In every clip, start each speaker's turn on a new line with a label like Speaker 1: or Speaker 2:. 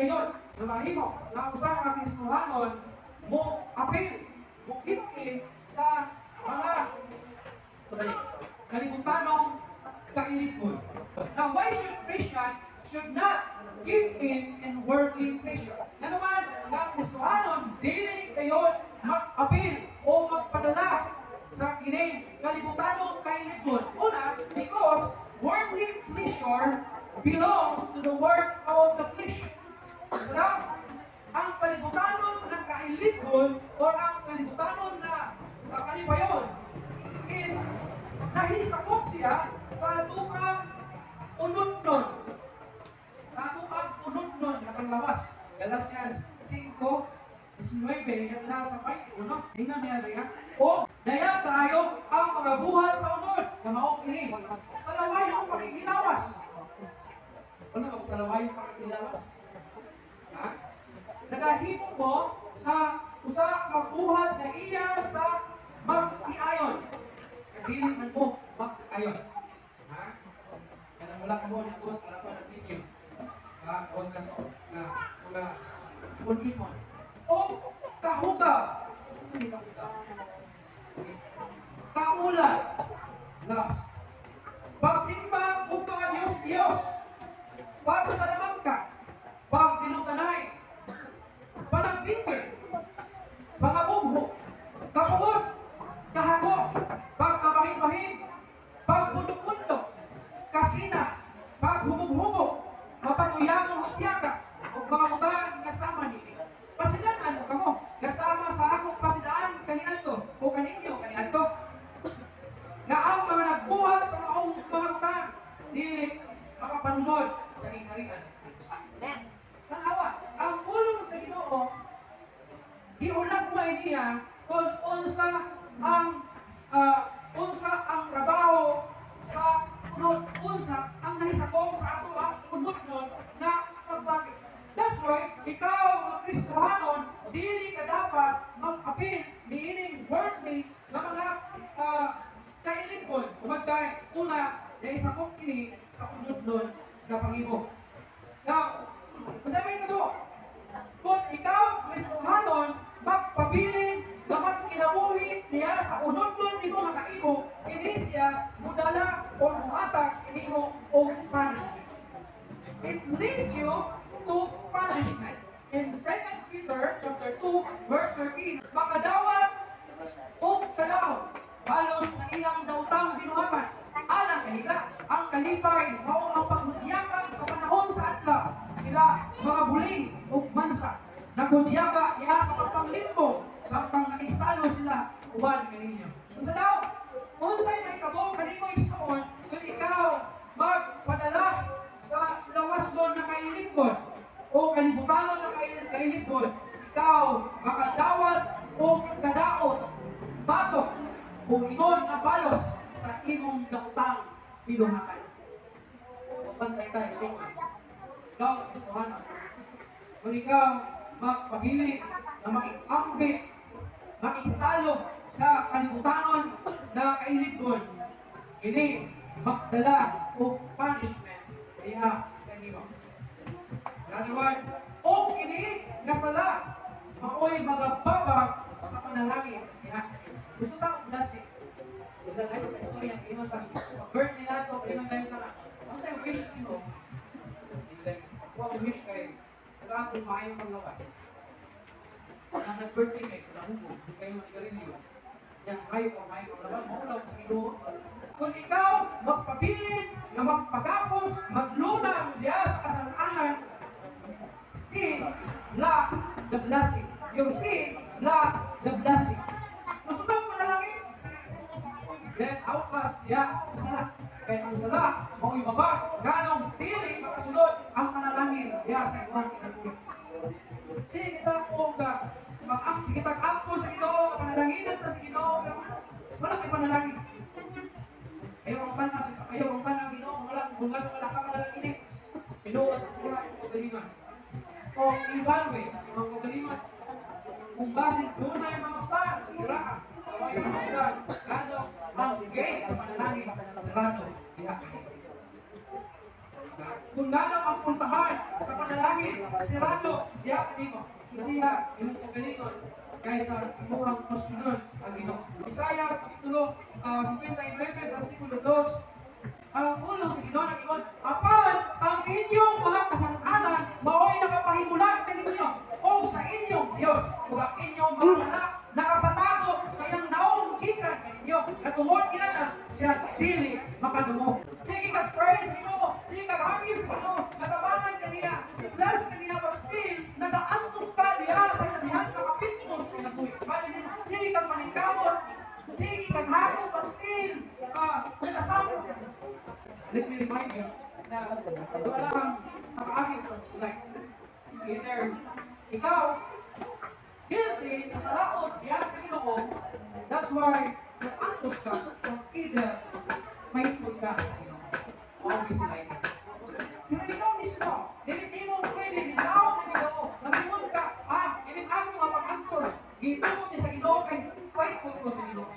Speaker 1: gayon, na mahimo, na usa ka Kristohanon, mo apil, mo hipin sa mga kalibutanong kailipon. Now, why should Christian should not give in worldly pleasure? Nga naman, ang Kristohanon, dili kayo mag-apil o magpadala sa kining kalibutanong kailipon. Una, because worldly pleasure belongs to the work of the flesh. So now, ang kalibutanon ng kailipon o ang kalibutanon na kalipayon is nahisakop siya sa tukang unod-non. Sa tukang unod-non na panglawas. Galatians 5:19 na sa 21. Tingnan niya rin. O daya tayo ang mga buhat sa unod na maokini. Sa lawayong pakikilawas. Ano ba sa lawayong pakikilawas? Ha? Nagahimo mo sa usa ka buhat na iya sa mag-iayon. Kadili man mo mag-iayon. Ha? Kana wala ka mo ni abot para pa ng video. Ha, huwag ka to. Na wala kunit mo. O kahugaw. Hindi kahugaw. Kaulan. Last. Pagsimba ug mga Diyos. Pagsalamang ka. Pagtinutanay. Panagbingin. Pangabugho. Kakumot. Kahagok. Pagkabahin-bahin. Pagpundok-pundok. Kasina. Paghubog-hubog. Mapaguyangong hapyaka. O mga mutaan kasama nini. Pasidaan mo kamo. Kasama sa akong pasidaan kaniadto. O kaninyo kaniadto. Na ang mga nagbuhat sa maong mga mutaan. Dili makapanunod sa ingharian sa Diyos. Tanawa, ang pulong sa Ginoo, giulagway niya kung unsa ang trabaho sa unod, unsa ang nahisakop sa ato ang unod nun na pagbagi. That's why, ikaw ang Kristohanon, dili ka dapat mag-apil niining worldly na mga kailipon. Kumagkay, una, na isakop kini sa unod nun na Panginoon. Now, masabi ito mo, kung ikaw, Kristohanon, magpabilin na magkinabuhi niya sa unod nun ito na kaibo, hindi siya mudala o mumatag hindi mo o punishment. It leads you to punishment. In 2 Peter chapter 2, verse 13, makadawat o kadaw, halos sa ilang dautang binuhatan, alang kahila, ang kalipay, mao ang paghudyaka sa panahon sa atla, sila mga buling o mansa, naghudyaka niya sa pagpanglimbo, sa pangnakigsalo sila, uban kaninyo. Sa daw, unsay may kabong kanimo igsoon, kung ikaw magpadala sa lawas doon na kailipon, o kalibutanon na kailipon, ikaw makadawat o kadaot, batok, o ingon nga balos sa imong dautang pinuhakan. Pantay tayo, so, ikaw, Kristohanon, kung ikaw magpabili na makikambit, makiksalog sa kalibutanon na kailipon, ini magdala o punishment kaya kanino. Ganoon, o ini nasala, maoy magababag sa panalangin. Gusto ta kong dasi. Dahil sa istorya ng ilang tayo. Pag-birth nila ito, ilang tayo tala. Ang sa'yo wish nyo, huwag wish kayo, nag-aantong maayong panglawas. Na nag-birthday kayo, nahubo, hindi kayo mag-garilyo. Yan, maayong panglawas, maulaw sa Ginoo. Kung ikaw magpabilin na magpagapos, maglunang diya sa kasalanan, sin lacks the blessing. Yung sin lacks the blessing. Gusto daw manalangin? Then outcast diya sa sala. Kaya ang sala, mao'y baba, ganong dili makasunod ang manalangin diya sa ibang kinatuloy. Sige kita o kita ampo sa Ginoo, panalanginan ta sa Ginoo, wala kay panalangin. Ayaw ang tanang Ginoo, wala ka manalangin. Pinuot sa sila ang kagaliman. O evaluate ang kagaliman. Kung basin doon ay mga pan, iraan, gano ang gate sa manalangin, sarado, kung gano ang puntahan sa panalangin, sirado, diya kanimo. Susiha, imong kagalingon. Guys, imo ang posisyon ang Ginoo. Isaiah kapitulo 59 versikulo 2. Ang ulong sa Ginoo nag-ingon, apan ang inyong mga kasalanan mao'y nakapahimulat kaninyo o sa inyong Dios ug ang inyong mga sala nakapatago sa iyang naong gikan kaninyo. Katungod kina siya dili makadungog. Sige ka praise sa Ginoo, sige ka hangyo sa Ginoo, natabangan kaniya, bless kaniya pag still nagaantos ka diha sa kanilang kakapitnos kaya buhi. Sige kang maningkamot, sige kang hago pag still nagasamot. Let me remind you na wala kang makaagit sa life. Either ikaw guilty sa salaot diya sa Ginoo, that's why nag-antos ka, or either faithful ka sa Ginoo. Always like it. Pero ikaw mismo, hindi mo pwede bitaw na Ginoo. Nag-ingon ka, ining ako mga pag-antos, gitungod ni sa Ginoo kay faithful ko sa Ginoo.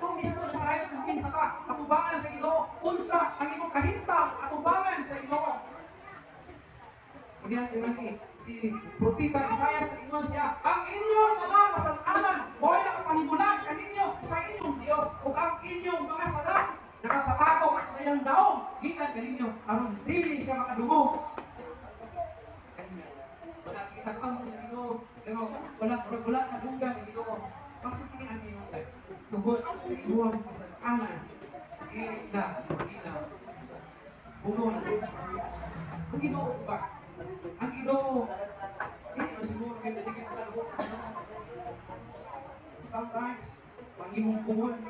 Speaker 1: Ikaw mismo na sa ayaw kung kinsa ka, atubangan sa Ginoo, unsa ang imong kahintang, atubangan sa Ginoo. Hindi si Propeta Isaiah sa ingon siya, ang inyong mga kasalanan mo'y nakapahimulan kaninyo sa inyong Dios ug ang inyong mga sala nakapatago sa iyang daong gikan kaninyo aron dili siya makadungog. Wala sige tagpang sa Ginoo, pero wala kadungga sa Ginoo. Pasig kini ang inyong life. Tungod sa inyong kasalanan, ila bumon. Ang Ginoo ba? Ang Ginoo, hindi mo siguro may naligid ka lubog. Sometimes, pag imong kumon,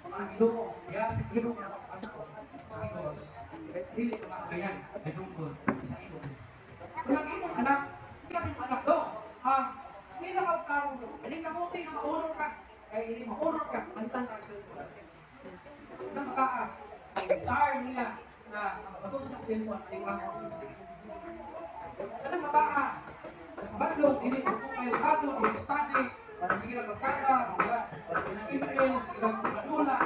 Speaker 1: ang Ginoo, kaya sa Ginoo na pag-anto sa Ginoo, hindi ka makagayan na tungkol sa imo. Kung ang imong anak, kasi yung anak do, sila ka karong do, aling ka muti na maunor ka, kaya hindi maunor ka, antan ka sa ito. Na maka-desire nila na makabatong sa cellphone, aling ka mo sa ito. Kada mataa, nakabadlong, hindi ko kayo kadlo, i-study, sige lang magkada, email, sige lang magkadula.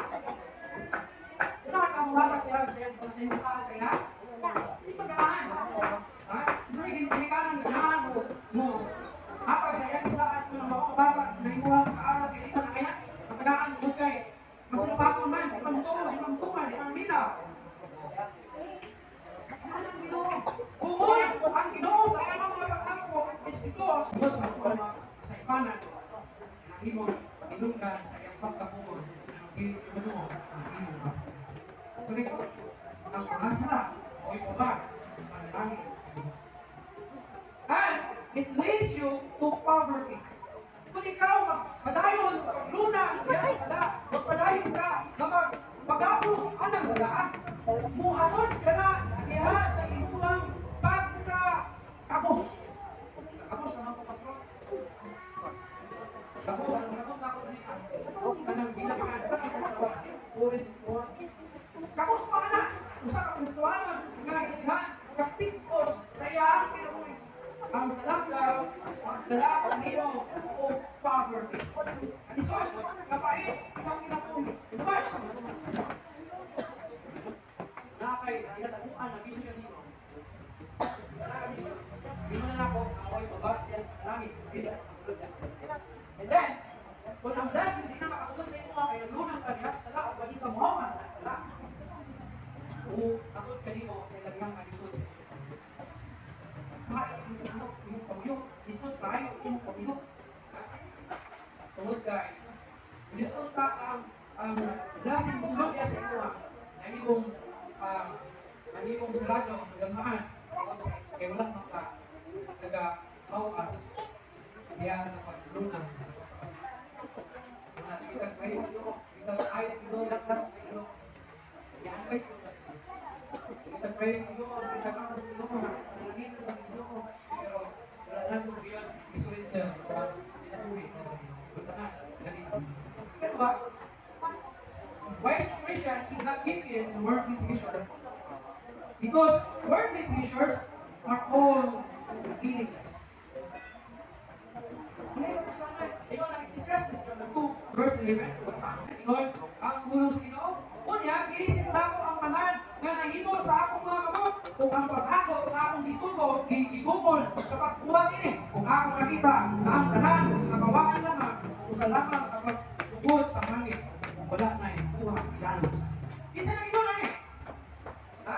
Speaker 1: Kailangan ka mawala siya, kung sa'yo masakal siya, hindi ka ganahan. Gusto may ginikanan, ganahan mo. Hapag siya, yan isaan mo ng mga bata, na imuha sa araw, hindi ka na kaya, matagaan mo kay, masinapakon man, di pa mutuman, di pa mina. Ang Ginoo sa kanang mga pagtampo, it's because God sa mga sa ipanan na imong ilunggan sa iyang pagkapuon ng dili Ginoo ang imong ba. So ito, ang pangasla o ibaba sa panalangin. And it leads you to poverty. Kung ikaw magpadayon sa pagluna diya sa sala, magpadayon ka na magpagapos anang salaan, muhaton ka na diha sa imuhang pagkakabos. Kabos naman po, Pastor. Kabos, ang sagot na ako kanina. Kanang binabangan. Puris po. Kabos pa na. Usa ka Kristohanon, nga hilihan, kapikos sa iyang kinabuhi. Ang salanglaw, magdala ang nino o poverty. Isod, kapait, isang kinabuhi. Naman. Nakay, inataguan na bisyo nino. Hindi na ako, ako'y mabagsiya sa langit. And then, kung ang blessing hindi na makasunod sa imo, kaya naglunan ka niya sa sala, o pwede ka mahaman sa sala. O takot ka nimo sa ilagang kalisod sa imo. Kahit yung pamiyok, lisod tayo, yung pamiyok. Tungod ka, lisod ka ang blessing sunod niya sa imo, ang imong sarado, nagangaan, kaya walang maka nag-aukas diya sa paglunang sa pagkakas. Kung kita kayo sa iyo, kita kayo sa iyo, lakas sa iyo. Ianbay ko sa iyo. Kita kayo sa iyo, kita kayo sa iyo, nananito ka sa iyo. Pero wala lang kung yun, isurrender, pinabuhi ka sa iyo. Punta na, ganito. Kaya ba? Wise Christian should not give in to worldly pleasure because worldly pleasures are all meaningless. Ingon ang Ecclesiastes chapter 2, verse 11. Ingon, ang hulong sa Ginoo, unya, iisip na ko ang tanan na nahimo sa akong mga kamot, kung ang pag-ako, ang akong ditugo ko gigugol sa pagbuhat ini kung ako nakita na ang tanan nakawakan lamang usa lamang ang pagtugod sa hangin wala na ikuha ilalog sa isa na ginoon ani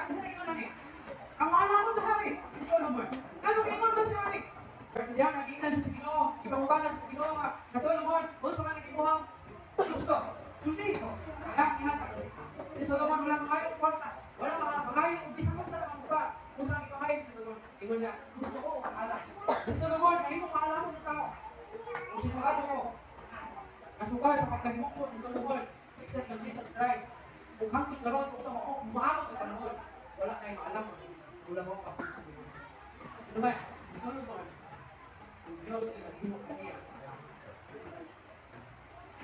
Speaker 1: isa na ginoon ani ang alamon na hari si Solomon ano gingon man siya ani kasi diyan nagikan siya sa Ginoo ipamubana siya sa Ginoo nga na Solomon unsa man ang imuhang gusto sulti ko kaya ihatag si Solomon wala kayo kwarta wala mga bisan mo sa mga kung saan ito kayo si Solomon ingon niya gusto ko ala si Solomon ay mo alam mo ng tao kung sinurado ko nasukay sa pagkahimukso ni Solomon except ng Jesus Christ kung hanggang karoon kung sa mga umaamot na panahon wala tayong maalam wala mo pa sa Solomon ano ba si Solomon ang Diyos ay naghimok na niya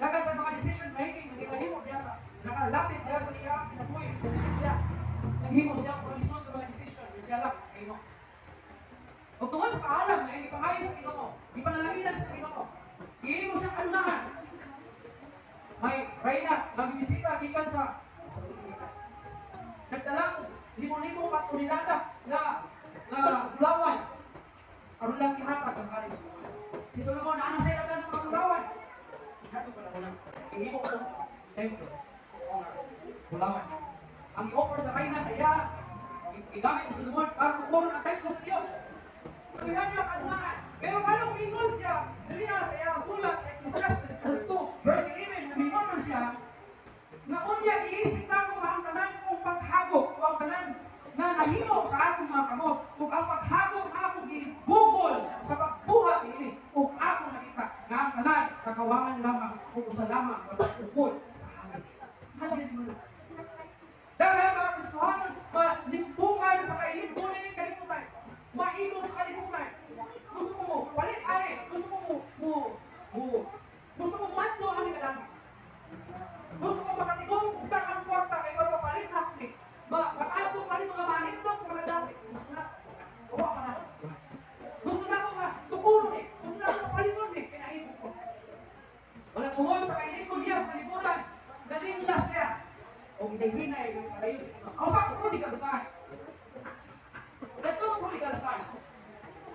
Speaker 1: lagan sa mga decision making naghimok niya sa nakalapit niya sa iya pinabuhi kasi niya naghimok siya kung alisod ng mga decision siya lang naghimok o tungkol sa kaalam na ipangayon sa Ginoo ipanalagilan sa Ginoo ihimo siyang anunahan may reyna nagbibisita gikan sa nagdala limo-limo katunilada na gulawan aron lang ihatag ang hari si Solomon na anak siya ng mga gulawan ihatag pa na ihimo ko templo o gulawan ang i-offer sa reyna sa iya igamit ng Solomon para kukuron ang templo sa Diyos kaya niya kanunahan pero anong ingon siya niya sa iyang sulat sa Ecclesiastes 2 verse 11 namingon man siya na unya giisip na ko ang tanan kong paghagok o ang tanan na nahimo sa akong mga kamot kung ang paghagok ako gigugol sa pagbuhat ini kung ako nakita na ang tanan kakawangan lamang kung usa lamang pagpupul sa hangin imagine mo dahil mga Kristohanon malimpungan sa kailipunan ng kalimutan mailog sa kalimutan gusto mo palit ani gusto mo matlo ani kadami gusto mo makatigong kung ang kwarta kay para mapalit na ni makaadto ka ni mga manindog mga dami gusto na uwa ka na gusto na ko nga tukuro ni gusto na ko paliton ni kinaibog ko wala tungod sa kailikod niya sa kalimutan nalinglas siya o ginaghinay kalayo sa ito ang sa prodigal son ito ang prodigal son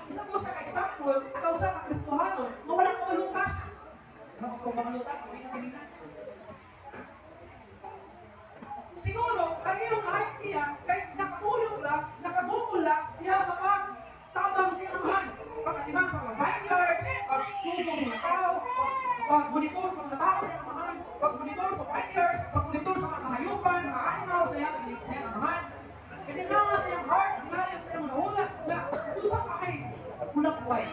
Speaker 1: isa po siya ka-example sa usa ka Kristohanon na walang kamalutas sa kamalutas sa pinakilinan siguro ang iyong kahit niya kahit nakatulog lang nakagugol lang niya sa pagtabang sa iyong han pagkatiman sa mga vineyards pagsugong sa mga tao pagmonitor sa mga tao sa iyong han pagmonitor sa vineyards pagmonitor sa mga hayupan mga animal sa iyong han pininawa sa iyong heart pinalim sa iyong nahula na usap ka kay ulang buhay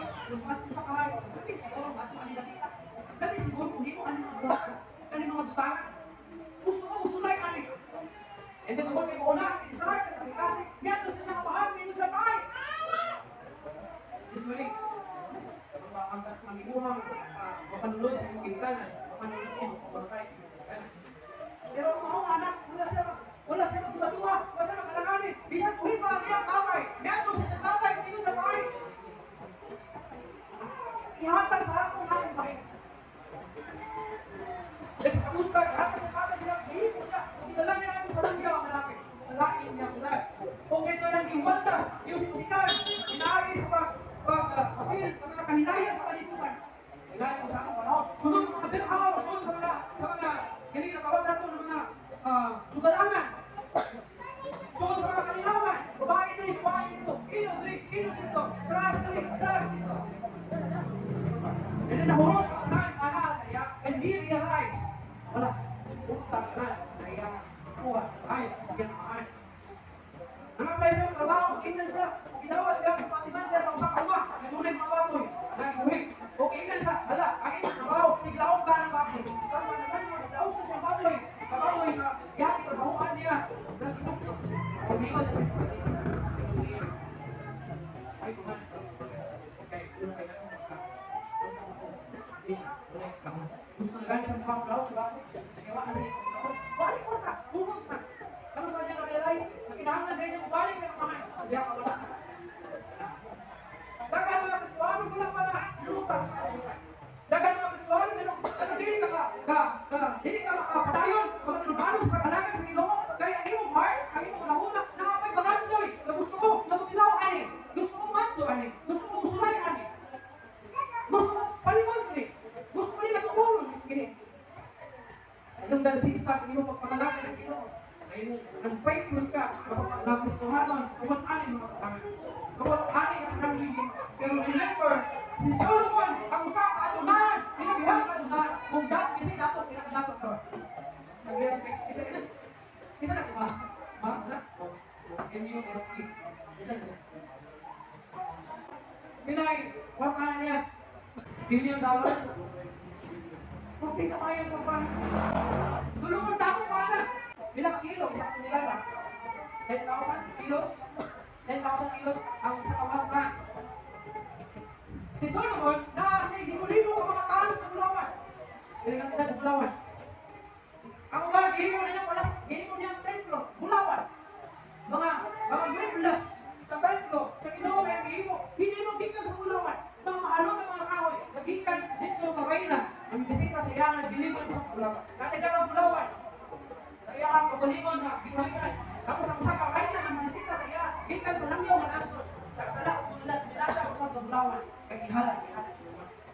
Speaker 1: at usap ka kay gabi siguro at nakita gabi siguro kung hindi mo ano mga butangan gusto ko usulay ani and then kung may una isara sa kasi miyato siya sa kapahan may siya tayo usually ang ibuhang mapanulod sa iyong pintanan mapanulod mo mapanulay pero kung mga anak wala siya magduwa wala siya mag-alakanin bisan kuhin pa ang iyang tatay miyato siya sa tatay kung hindi siya tayo ihatag sa akong akong bahay dan kamuntag ihatag sa tatay siya hihip siya idala niya natin sa langyaw ang malaki sa lain niya sulat kung ito yung iwaldas yung simusikan inaagi sa pag-apil sa mga kahilayan sa kaliputan kailangan mo sa akong panahon sunod ng mga birhaw sunod sa mga galing na tawag nato ng mga sugalangan sunod sa mga kalilawan babae dito ino dito drugs dito and then nahurot ang ana sa iya and he realized wala utang na iya kuha ay siya ay ang apply sa trabaho ingnan siya ginawa siya patiman siya sa usang uma nagulay mga baboy nagbuhi o ingnan siya hala ang inyong trabaho tiglaong ka ng baboy sa mga naglaong siya sa baboy sa yan trabahoan niya nagtinuktok siya pag-iwan siya sa ay tuhan okay gusto na galing sa mukhang daw sa baboy nagawa na siya balik mo ka bumot na ano sa niya na-realize na kinahanglan din yung balik siya ng mga hindi ako wala dagan mga Kristohanon wala pa na lutas sa kalimutan dagan mga Kristohanon dili ka makapadayon mga tinubanos sa pag-alagan sa Ginoo kaya ang imong heart ang imong nahuna na may bagandoy na gusto ko na mutilaw ani gusto ko ani. Gusto ko musulay ani. Gusto ko palingon ani. Gusto ko nila tukulon gini. Ayun dahil sigsag imo pagpangalakay sa Ginoo. Ayun, unfaithful ka kapag nagustuhanon, kung ani mga kapatid. Kung ani ang kanilin. Pero remember, si Solomon, ang usa ka adunan, tinagihang adunan, kung kasi dapat pinakadapat ka. Nag-yes, isa na si Mas. Mas na? M-U-S-E. Isa na siya. Pinay, what ka na niya? $1 billion? Okay na kaya ko pa. Solomon dapat pa na. Bilang kilo, isang nilaga. 10,000 kilos. 10,000 kilos ang isa kamangka. Si Solomon, na si libo-libo ka mga taas ng Bulawan. Diligan nila sa Bulawan. Ang umal, gihimo na niyang palas, gihimo niyang templo, Bulawan. Mga members sa templo, sa Ginoo kaya gihimo, hindi mo gikan sa Bulawan. Mga mahalo ng mga kahoy, nagikan dito sa Reyna. Ang bisita sa iya na diliman sa Bulawan. Kasi dagang Bulawan. Sa iya ang kabulingon na gihalikan. Tapos ang usa ka Reyna ang bisita sa iya, gikan sa langyaw nga nasod. Dala ko nila dinada sa Bulawan. Kagihalan.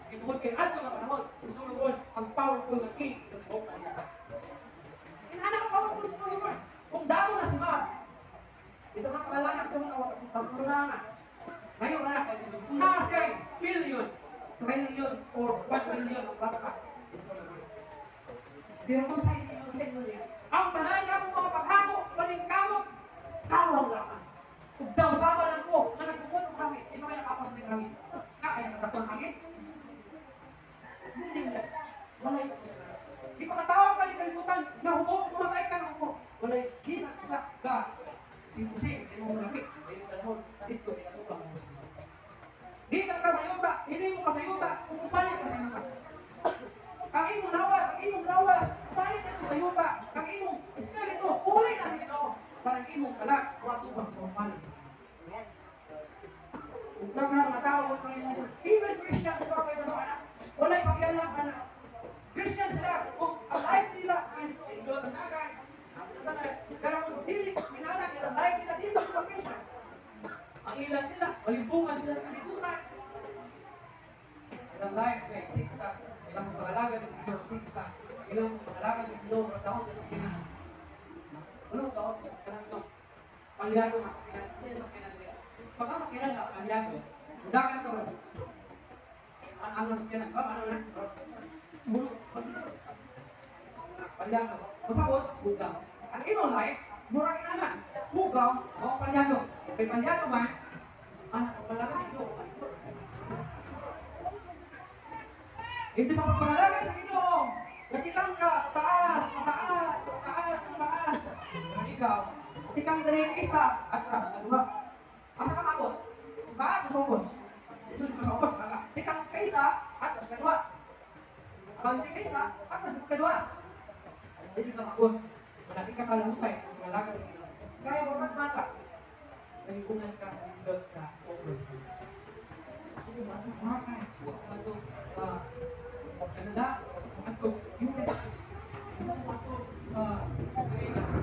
Speaker 1: Tungkol kay ato na panahon, si Solomon ang powerful na king sa buong planeta. Inanak ang powerful si Solomon. Kung dato na si Mas, isa mga kaalanak sa mga pagkurangan. Ngayon na kasi na siya billion, trillion, or 1 billion ang bata ni Solomon. Pero kung sa inyo niya, ang tanan niya kung mga paghamo, paningkamot, kawang laman. Kung daw sabalan ko, na nagpupunong kami, isa may nakapas din kami. Kaya nagkatuan hangin. Meaningless. Walay ko sa di pagkatawag ka ni kalimutan, nahubog, kumatay ka ng upo. Walay, isa ka. Si Jose, si mong malaki. Ayun ka lahon, dito, ikatupang mo sa mga. Di ka sa yuta, hindi mo ka sa yuta, kukupalit ka sa yuta. Ang imong lawas, kupalit ka sa yuta. Ang imong espiritu, uli na sa Ginoo. Para ang imong kalak, watupang sa mapalit sa mga. Kung mga tao, even Christian, diba kayo na anak? Wala'y pakialam ka na. Christian sila. Kung ang life nila is indot ang agay. Pero kung hindi, minanak nila, life nila, hindi sila Christian. Ang ilan sila, malimpungan sila sa kalibutan. Ilang life, may siksa. Ilang pag-alagan sa Ginoo, siksa. Ilang pag-alagan sa Ginoo, taon sa Ginoo. Anong taon sa Ginoo? Palyado sa Ginoo. Hindi sa Ginoo. Pagka sa Ginoo na, palyado. Udagan ka rin. Ano sa Ginoo? Ano na? Bulok. Palyado. Masabot, bugaw. Ang imong life, murang inanan. Bugaw, o palyado. Kay palyado man, anak ko palaga sa Ginoo. Ibig sa pagpapalaga sa Ginoo, natikang ka, taas. Ikaw, natikang dali isa, atras, kadua. Asa ka mabot? Sa taas, sa sopos. Ito sa sopos, baga. Tikang kaisa, atras, kadua. Abanti kaisa, atras, kadua. Ito ka mabot. Malaki ka kalahutay sa pagpapalaga sa Ginoo. Kaya bagat mata, nalipungan ka sa Ginoo ka, focus. Gusto ko ba ito makakay? Gusto ko ba ito Canada? Gusto ko ba ito US? Gusto ko ba ito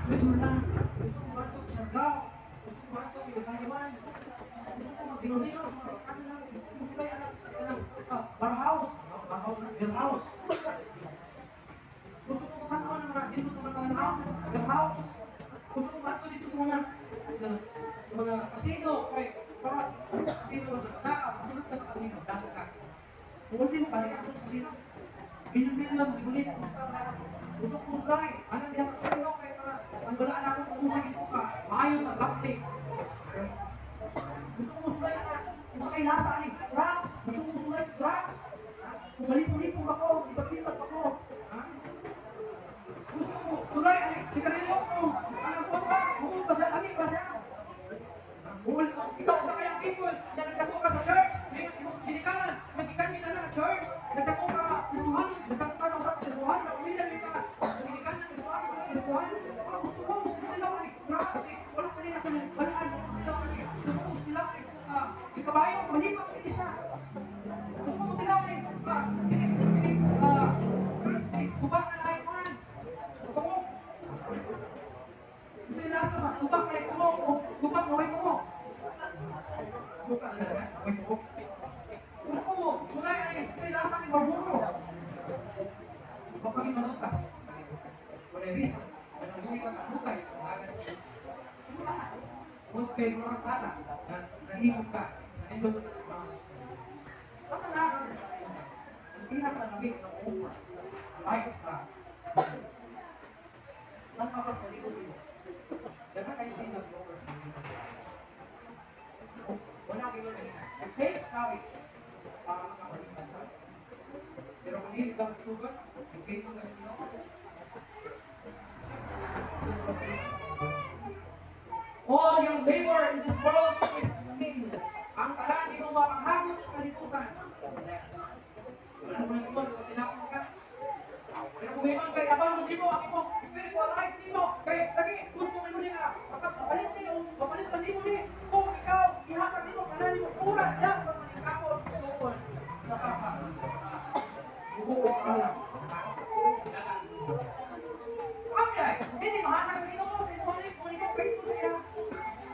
Speaker 1: Switzerland? Gusto ko ba ito Siargao? Gusto ko ba ito Taiwan? Gusto ko mag-Dino sa mga kanila? Gusto ko sila yung barhouse? Barhouse? Gusto ko makakaon ng mga dito sa mga barhouse? Gusto ko ba ito dito sa mga casino? Para casino kasunod ka sa casino, dato ka. Kung ultimo ka, ka sa casino. Binubil lang, binulit, gusto ko sulay. Anong diya sa casino, kaya ang balaan ako kung sa gito ka, maayon sa laptop. Gusto ko sulay na, kung sa kailasa ni drugs, gusto ko sulay drugs. Kung malipong-lipong ako, ibat-ibat ako. Gusto ko sulay, sigarilyo ko, anong ko ba, bukod ba siya, lagi ba siya? Ikaw sa kayang people, na nagdako ka sa church, hinikanan, nagkikan kita na church, nagdako ka nisuhan, nagdako ka sa usap nisuhan, pamilya ka, hinikanan nisuhan, gusto ko, gusto nila ko ni drugs, wala pa rin ako ng balaan, gusto ko sila ni kabayo, malipat ng isa. Gusto ko tilaw ni, kubak na naipan, kumok. Gusto nila sa kubak na kumok, kubak na may kumok. Bukan na sa wait mo. Gusto mo, sulay ay sa ilasan ni Maburo. Mapaging manutas. Wala reason. Anong hindi ka manutas? Kung kayo mga bata, nahimog ka, nahimog ka ng mga. Baka nakakagis ka kayo. Ang pinakalamig ng offer sa lives ka. Nagpapas ka dito dito. Daga kayo din nag-offer sa dito. Wala kayo na yun. It takes courage para makapalitan ka. Pero kung hindi ka magsugat, i-fail mo kasi dito. All your labor in this world is meaningless. Ang talan di mo mapaghagot sa kalitutan. Wala mo nang iwan, tinapon ka. Pero kung iwan kay abang mo di mo, ang imong spiritual life di mo, kay lagi, gusto mo nila, mapalit niyo, mapalitan di mo ni, kung ikaw, ihatag di mo, kanan di mo, oras niya sa pagmanikapon, sukon, sa papa. Bubuo ka lang. Okay, hindi mahatag sa Ginoo sa imong balik, kung ikaw faithful sa iya.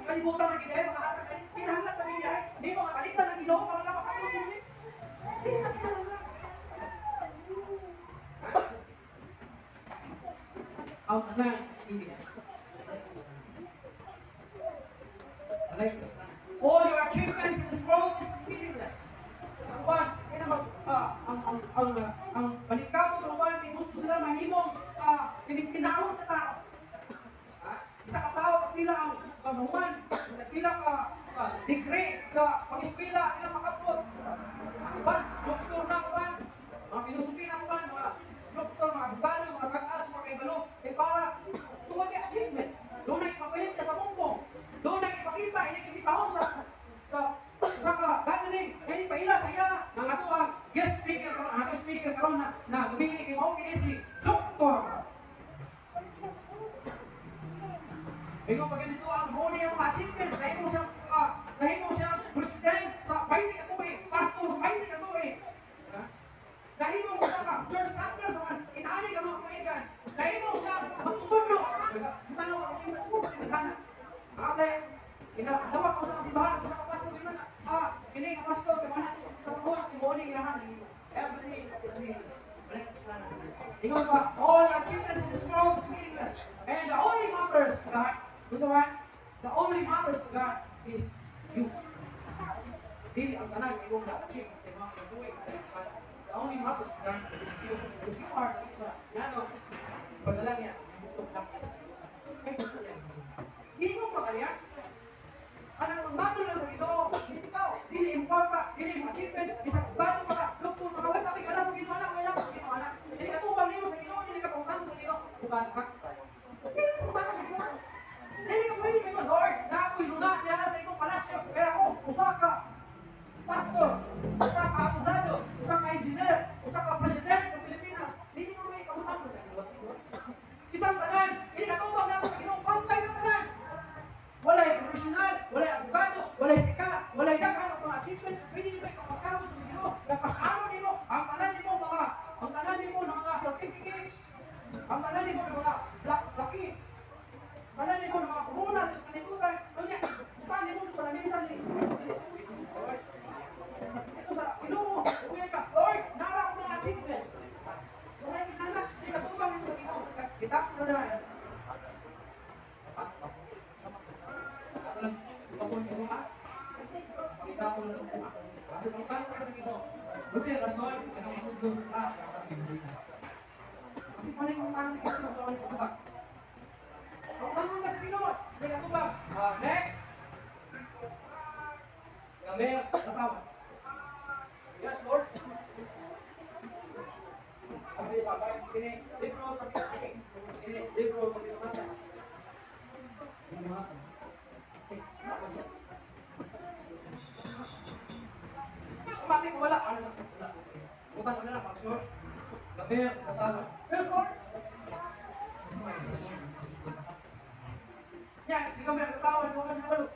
Speaker 1: Kalibutan na gid ay makahatag ay kinahanglan pa niya ay di mo makalitan ang Ginoo para na makapon dili. Di na kinahanglan. Out na Pilipinas. All your achievements in this world is meaningless. Ang uban, kaya ang palikabot sa uban, kay gusto sila mahimong pinagtinawag na tao. Isa ka tao, kapila ang kamuman, kapila ka degree sa pag-espila, kapila makapot. Uban, doktor na uban, mga pinusupi na uban, mga doktor, mga abogado, mga kag-as, mga kaibalo, ay para tungkol kay achievements. Doon na ipapilit ka sa bumbong. Doon na ipakita, inikipitahon sa gathering, kaya ipaila sa iya, ng ato ang guest speaker karon na gumili kay Mao Kinesi, doktor. Ikaw pag ganito ang muli ang mga achievements, nahimo siya president sa 20 katuig, pastor sa 20 katuig. Nahimo mo siya ka, church planter sa inaani ka mga kaigan. Nahimo siya magtutulo. Tanong ang achievement, okay, inawag ko sa kasimbahan, ko sa pastor, kini ka pastor, kaya sa mga muli kailangan, everything is meaningless. Ikaw ba, all achievements in this world is meaningless. And the only matters to God, the only matters to God is you. Dili ang tanan ng iyong na-achieve sa mga katuwing. The only matters to God is you. Because you are the isa. Yan o, padala niya, yung buktok lang isa. May gusto niya. Hindi mo makaliyan. Anong matter lang sa Ginoo, is ikaw. Dili importa, dili yung achievements, isang gano'n mga doktor, mga wala, pati ka lang mo ginawa na, wala mo ginawa na. Dili ka tubang niyo sa Ginoo, dili ka pangutano sa Ginoo. Bukan ka. Dili ka pangutano sa Ginoo. Dili ka pwede kayo, Lord, na ako'y luna niya sa ikong palasyo. Kaya ako, usa ka pastor, usa ka abogado, usa ka engineer, usa ka president sa Pilipinas. Dili ka may pangutano sa Ginoo. Kitang tanan, dili ka tubang na sa Ginoo, pantay ka tanan. Walay profesional, walay abogado, walay sikat, walay daghan ang mga achievements, pwede nyo may kapaskarot sa Ginoo, kapaskarot nyo, ang tanan nyo ng mga certificates, ang tanan nyo ng mga laki, tanan nyo ng mga kumulan sa kalitutan, kanya, bukan nyo sa lamisan ni ito sa Ginoo, kuya ka, Lord, nara ko mga achievements. Walay kinala, hindi ka tubang nyo sa Ginoo, kita ko na yan. Kita ko na sa buha. Kasi kung tanong ka sa Ginoo, kasi rason, anong masundong ka sa kapag-ibig. Kasi paano yung tanong sa Ginoo sa walang pagkabag? Kung tanong ka sa Ginoo, hindi ka tubag. Next! Kami, natawag. Yes, Lord. Sabi pa, kini, libro sa Pilipinas. Kini, libro sa Pilipinas. Matik wala, ano sa wala. Bukan ko na lang, pag-sure. Gabi, natawag. Yes, Lord! Yan, si kami, natawag mo kasi kabalo.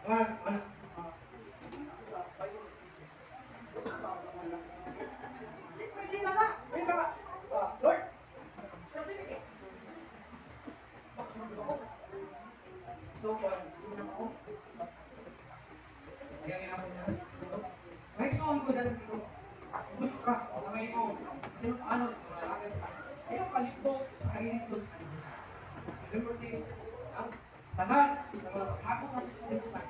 Speaker 1: Mana? Pwede na na. Pwede ka ba? Lord, certificate. Pag-sure ko. So, yun na ako. Kaya ginagawa niya sa dito. May song ko dahil sa dito. Gusto ka, kamay mo. Ano, malaki sa kanya. Kaya palibot sa kainit doon sa kanya. Remember this, ang tanan, sa mga paghapon natin sa kalibutan,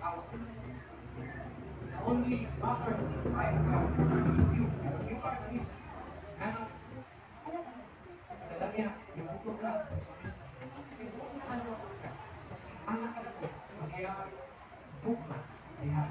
Speaker 1: awat. The only matters inside of God is you, because you are the reason. Ano? Dala niya, yung bukod na sa Solis. Yung bukod na ano, anak ka na po, kaya bukod, kaya